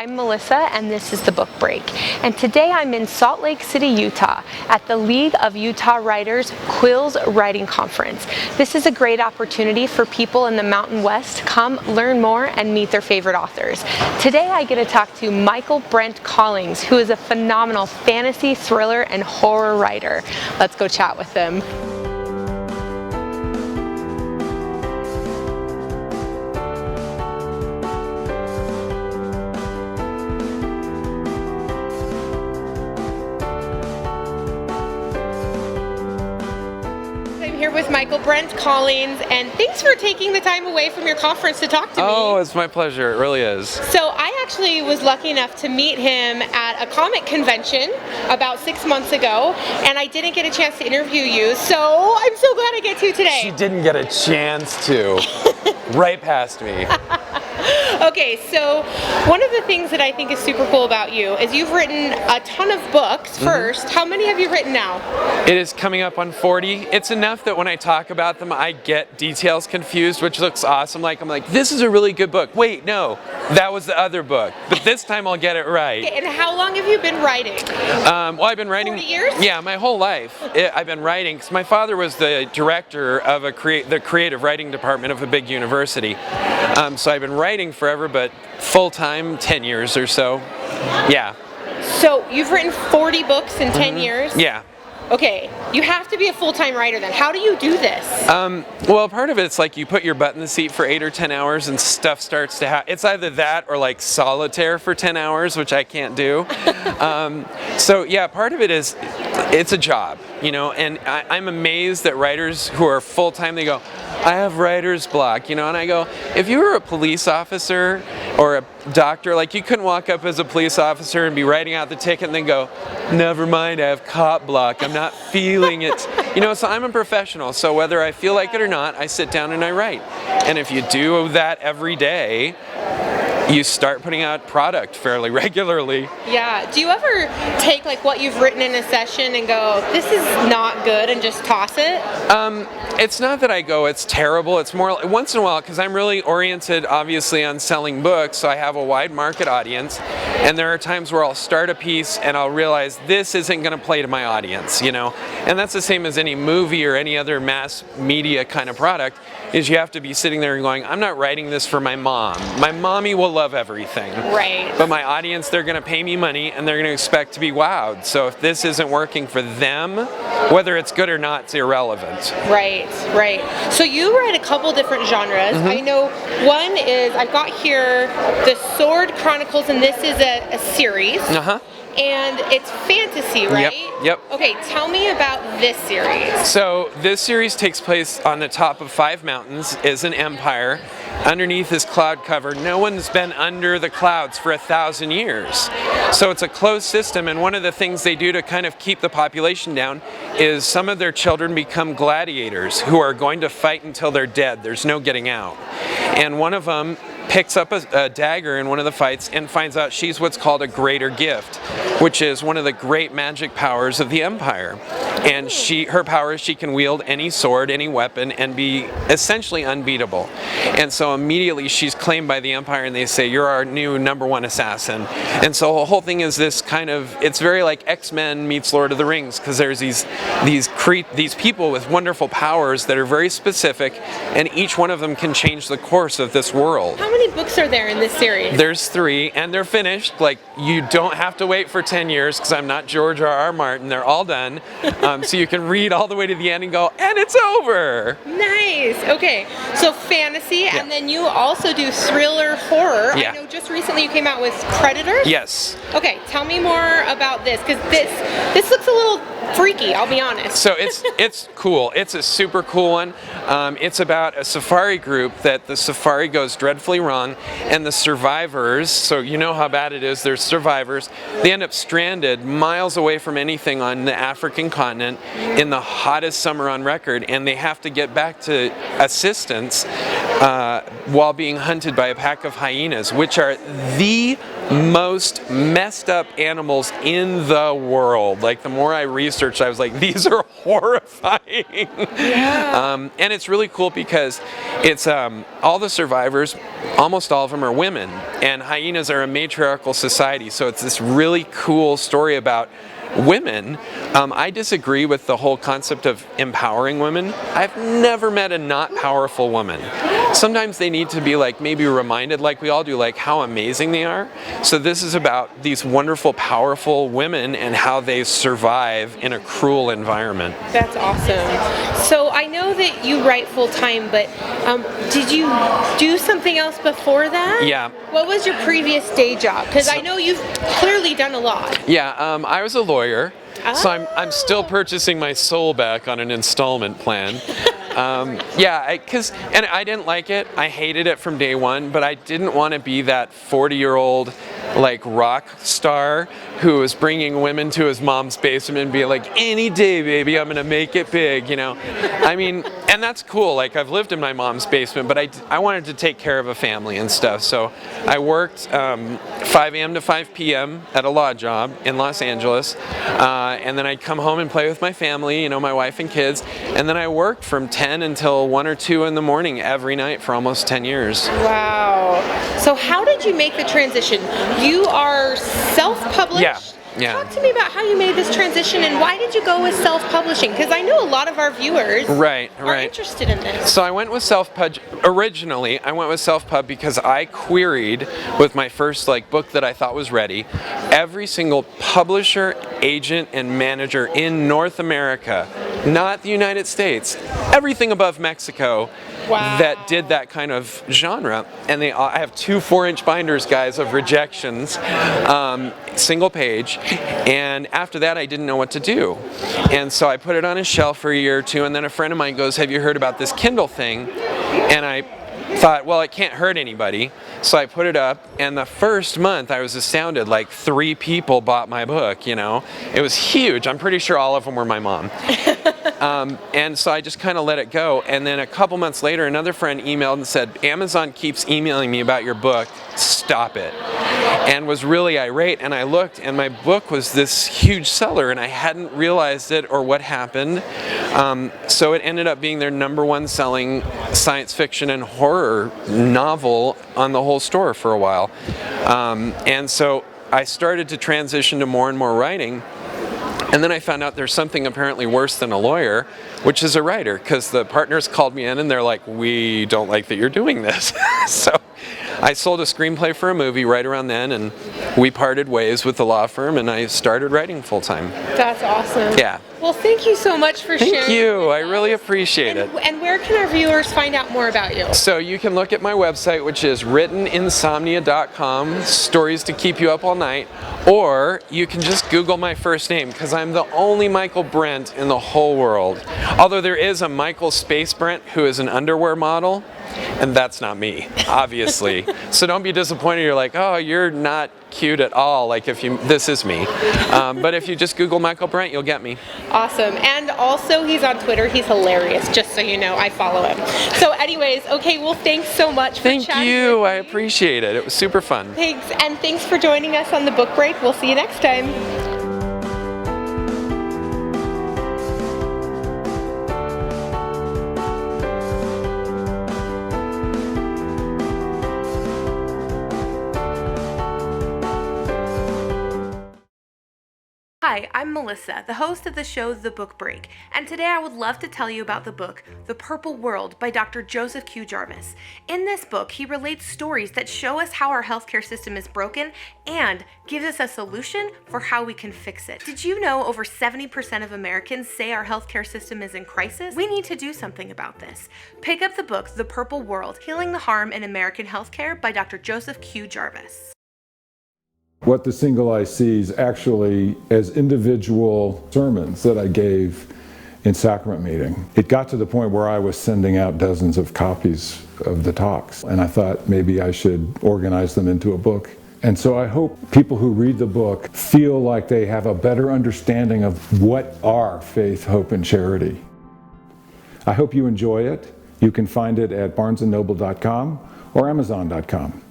I'm Melissa, and this is The Book Break. And today I'm in Salt Lake City, Utah, at the League of Utah Writers Quills Writing Conference. This is a great opportunity for people in the Mountain West to come learn more and meet their favorite authors. Today I get to talk to Michaelbrent Collings, who is a phenomenal fantasy, thriller, and horror writer. Let's go chat with them. Here with Michaelbrent Collings, and thanks for taking the time away from your conference to talk to me. Oh, it's my pleasure. It really is. So I actually was lucky enough to meet him at a comic convention about 6 months ago, and I didn't get a chance to interview you, so I'm so glad I get to today. She didn't get a chance to. Right past me. Okay, so one of the things that I think is super cool about you is you've written a ton of books first. How many have you written now? It is coming up on 40. It's enough that when I talk about them, I get details confused, which looks awesome. I'm like, this is a really good book. Wait, no, that was the other book. But this time I'll get it right. Okay, and how long have you been writing? Well, I've been writing 40 years? Yeah, my whole life. I've been writing, because my father was the director of the creative writing department of a big university. So I've been writing forever, but full-time 10 years or so. Yeah. So you've written 40 books in 10 years? Yeah. Okay, you have to be a full-time writer then. How do you do this? Well, part of it's like you put your butt in the seat for 8 or 10 hours and stuff starts to happen. It's either that or like solitaire for 10 hours, which I can't do. So yeah, part of it is, it's a job, and I'm amazed that writers who are full-time, they go, I have writer's block, and I go, if you were a police officer or a doctor, like you couldn't walk up as a police officer and be writing out the ticket and then go, never mind, I have cop block, I'm not feeling it. So I'm a professional, so whether I feel like it or not, I sit down and I write. And if you do that every day, you start putting out product fairly regularly. Yeah. Do you ever take like what you've written in a session and go, this is not good, and just toss it? It's not that I go, it's terrible. It's more once in a while, because I'm really oriented obviously on selling books, so I have a wide market audience, and there are times where I'll start a piece and I'll realize this isn't going to play to my audience, and that's the same as any movie or any other mass media kind of product, is you have to be sitting there and going, I'm not writing this for my mom. My mommy will love everything. Right. But my audience, they're going to pay me money and they're going to expect to be wowed. So if this isn't working for them, whether it's good or not, it's irrelevant. Right. So you write a couple different genres. I know one is, I've got here The Sword Chronicles, and this is a series. And it's fantasy, right? Yep. Okay, tell me about this series. So this series takes place on the top of 5 mountains, is an empire. Underneath is cloud cover. No one's been under the clouds for 1,000 years. So it's a closed system, and one of the things they do to kind of keep the population down is some of their children become gladiators who are going to fight until they're dead. There's no getting out. And one of them picks up a dagger in one of the fights and finds out she's what's called a greater gift, which is one of the great magic powers of the empire. And her power is she can wield any sword, any weapon, and be essentially unbeatable. And so immediately she's claimed by the empire, and they say, you're our new #1 assassin. And so the whole thing is this kind of, it's very like X-Men meets Lord of the Rings, because there's these people with wonderful powers that are very specific, and each one of them can change the course of this world. How many books are there in this series? There's 3, and they're finished. Like, you don't have to wait for 10 years, because I'm not George R.R. Martin. They're all done. So you can read all the way to the end and go, and it's over. Nice. Okay. So fantasy, and then you also do thriller horror. Yeah. I know just recently you came out with Predators. Yes. Okay. Tell me more about this, because this looks a little freaky, I'll be honest. So it's cool. It's a super cool one. It's about a safari group that the safari goes dreadfully wrong, and the survivors, so you know how bad it is, there's survivors, they end up stranded miles away from anything on the African continent in the hottest summer on record, and they have to get back to assistance while being hunted by a pack of hyenas, which are the most messed up animals in the world. Like, the more I researched, I was like, these are horrifying. Yeah. And it's really cool because it's all the survivors, almost all of them are women, and hyenas are a matriarchal society, so it's this really cool story about women. I disagree with the whole concept of empowering women. I've never met a not powerful woman. Sometimes they need to be like maybe reminded, like we all do, like how amazing they are. So this is about these wonderful, powerful women and how they survive in a cruel environment. That's awesome. So I know that you write full time, but did you do something else before that? Yeah. What was your previous day job? Because I know you've clearly done a lot. Yeah, I was a lawyer, so I'm still Oh. purchasing my soul back on an installment plan. And I didn't like it. I hated it from day one, but I didn't want to be that 40-year-old like rock star who was bringing women to his mom's basement and being like, any day, baby, I'm gonna make it big, you know? I mean, and that's cool. Like I've lived in my mom's basement, but I wanted to take care of a family and stuff. So I worked 5 a.m. to 5 p.m. at a law job in Los Angeles, and then I'd come home and play with my family, you know, my wife and kids, and then I worked from 10 until 1 or 2 in the morning every night for almost 10 years. Wow. So how did you make the transition? You are self-published? Yeah. Talk to me about how you made this transition and why did you go with self-publishing? Because I know a lot of our viewers are interested in this. So I went with self-pub originally. I went with self-pub because I queried with my first book that I thought was ready, every single publisher, agent, and manager in North America, not the United States, everything above Mexico. Wow. That did that kind of genre, and I have 2 4-inch binders, guys, of rejections, single page, and after that I didn't know what to do, and so I put it on a shelf for a year or 2, and then a friend of mine goes, have you heard about this Kindle thing? And I thought, well, it can't hurt anybody, so I put it up, and the first month I was astounded, like 3 people bought my book, you know, it was huge. I'm pretty sure all of them were my mom. And so I just kind of let it go, and then a couple months later another friend emailed and said, Amazon keeps emailing me about your book, stop it, and was really irate, and I looked and my book was this huge seller and I hadn't realized it or what happened. So it ended up being their #1 selling science fiction and horror novel on the whole store for a while, and so I started to transition to more and more writing. And then I found out there's something apparently worse than a lawyer, which is a writer, because the partners called me in and they're like, we don't like that you're doing this. So I sold a screenplay for a movie right around then, and we parted ways with the law firm, and I started writing full time. That's awesome. Yeah. Well, thank you so much for sharing. Thank you. I really appreciate it. And where can our viewers find out more about you? So you can look at my website, which is writteninsomnia.com, stories to keep you up all night, or you can just Google my first name, because I'm the only Michael Brent in the whole world. Although there is a Michael Space Brent who is an underwear model, and that's not me, obviously. So don't be disappointed. You're like, oh, you're not cute at all. Like this is me. But if you just Google Michael Brent, you'll get me. Awesome. And also he's on Twitter. He's hilarious, just so you know. I follow him. So anyways, okay, well, thanks so much for chatting. Thank you. I appreciate it. It was super fun. Thanks. And thanks for joining us on the book break. We'll see you next time. Hi, I'm Melissa, the host of the show The Book Break, and today I would love to tell you about the book The Purple World by Dr. Joseph Q. Jarvis. In this book, he relates stories that show us how our healthcare system is broken and gives us a solution for how we can fix it. Did you know over 70% of Americans say our healthcare system is in crisis? We need to do something about this. Pick up the book The Purple World, Healing the Harm in American Healthcare by Dr. Joseph Q. Jarvis. What the Single Eye sees actually as individual sermons that I gave in sacrament meeting. It got to the point where I was sending out dozens of copies of the talks, and I thought maybe I should organize them into a book. And so I hope people who read the book feel like they have a better understanding of what are faith, hope, and charity. I hope you enjoy it. You can find it at barnesandnoble.com or amazon.com.